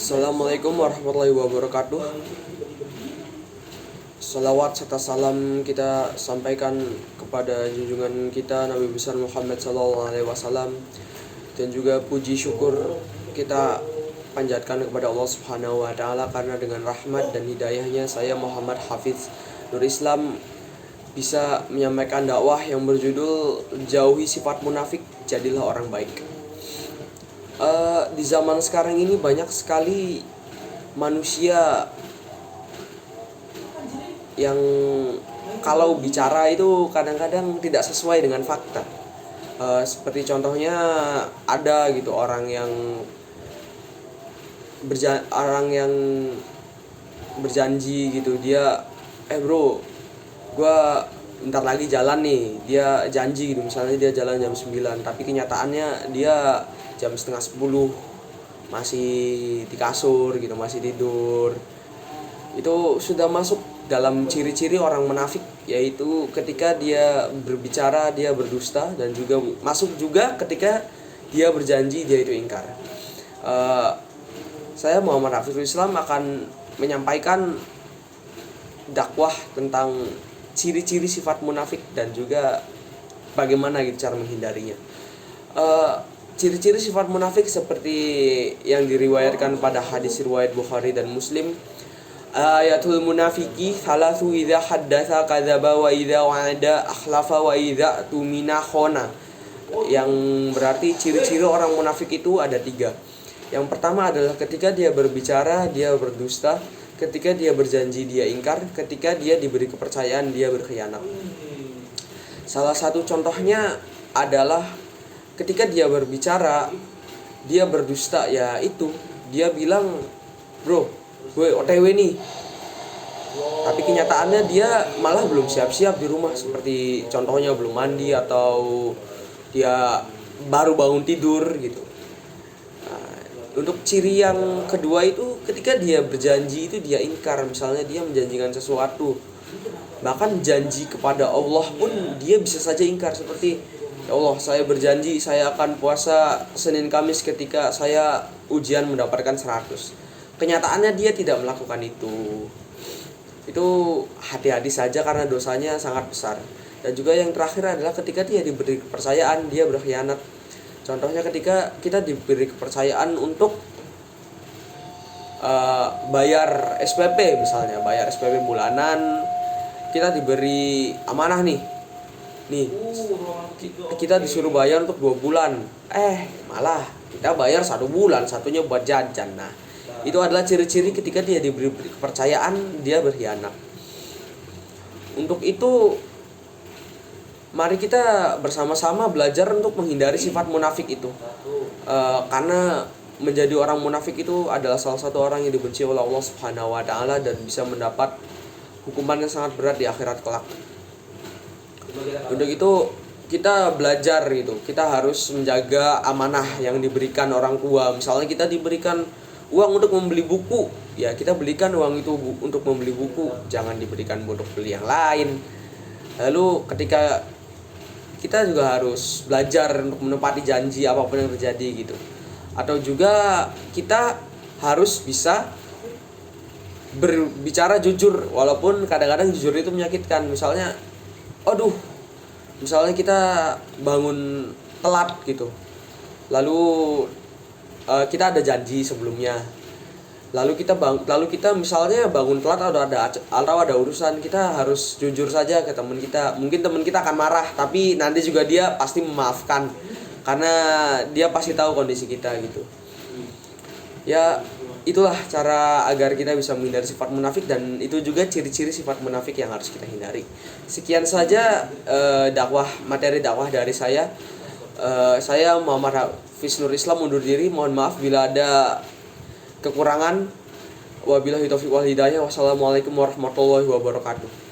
Assalamualaikum warahmatullahi wabarakatuh. Salawat serta salam kita sampaikan kepada junjungan kita Nabi besar Muhammad SAW, dan juga puji syukur kita panjatkan kepada Allah Subhanahu wa taala, karena dengan rahmat dan hidayahnya saya Muhammad Hafiz Nur Islam bisa menyampaikan dakwah yang berjudul Jauhi Sifat Munafik, Jadilah Orang Baik. Di zaman sekarang ini banyak sekali manusia yang kalau bicara itu kadang-kadang tidak sesuai dengan fakta. Seperti contohnya ada gitu orang yang berjanji gitu, dia bro, gua bentar lagi jalan nih, dia janji gitu, misalnya dia jalan jam 9, tapi kenyataannya dia jam setengah 10 masih di kasur gitu, masih tidur. Itu sudah masuk dalam ciri-ciri orang munafik, yaitu ketika dia berbicara dia berdusta, dan juga masuk juga ketika dia berjanji dia itu ingkar. Saya Muhammad Hafiz Islam akan menyampaikan dakwah tentang ciri-ciri sifat munafik dan juga bagaimana gitu cara menghindarinya. Ciri-ciri sifat munafik seperti yang diriwayatkan pada hadis riwayat Bukhari dan Muslim. Ayatul munafiki thalathu idza haddatsa kadzaba wa idza wa'ada akhlafa wa idza tumina khana. Yang berarti ciri-ciri orang munafik itu ada 3. Yang pertama adalah ketika dia berbicara dia berdusta, ketika dia berjanji dia ingkar, ketika dia diberi kepercayaan dia berkhianat. Salah satu contohnya adalah ketika dia berbicara dia berdusta, ya itu dia bilang, bro, gue OTW nih, tapi kenyataannya dia malah belum siap-siap di rumah. Seperti contohnya belum mandi atau dia baru bangun tidur gitu. Untuk ciri yang kedua itu ketika dia berjanji itu dia ingkar. Misalnya dia menjanjikan sesuatu, bahkan janji kepada Allah pun dia bisa saja ingkar. Seperti, ya Allah, saya berjanji saya akan puasa Senin Kamis ketika saya ujian mendapatkan 100. Kenyataannya dia tidak melakukan itu. Itu hati-hati saja karena dosanya sangat besar. Dan juga yang terakhir adalah ketika dia diberi kepercayaan dia berkhianat. Contohnya ketika kita diberi kepercayaan untuk bayar SPP, misalnya bayar SPP bulanan, kita diberi amanah nih, kita disuruh bayar untuk 2 bulan, malah kita bayar 1 bulan, satunya buat jajan. Nah, itu adalah ciri-ciri ketika dia diberi kepercayaan dia berkhianat. Untuk itu mari kita bersama-sama belajar untuk menghindari sifat munafik itu. Karena menjadi orang munafik itu adalah salah satu orang yang dibenci oleh Allah Subhanahu wa taala dan bisa mendapat hukuman yang sangat berat di akhirat kelak. Untuk itu kita belajar gitu, kita harus menjaga amanah yang diberikan orang tua. Misalnya kita diberikan uang untuk membeli buku, ya kita belikan uang itu untuk membeli buku, jangan diberikan untuk beli yang lain. Lalu ketika kita juga harus belajar untuk menepati janji apapun yang terjadi gitu. Atau juga kita harus bisa berbicara jujur, walaupun kadang-kadang jujur itu menyakitkan. Misalnya kita bangun telat gitu, lalu kita ada janji sebelumnya, lalu kita misalnya bangun telat atau ada urusan, kita harus jujur saja ke teman kita. Mungkin teman kita akan marah, tapi nanti juga dia pasti memaafkan karena dia pasti tahu kondisi kita gitu. Ya, itulah cara agar kita bisa menghindari sifat munafik, dan itu juga ciri-ciri sifat munafik yang harus kita hindari. Sekian saja materi dakwah dari saya. Saya Muhammad Hafiz Nur Islam undur diri. Mohon maaf bila ada kekurangan. Wabillahi taufiq wal hidayah. Wassalamualaikum warahmatullahi wabarakatuh.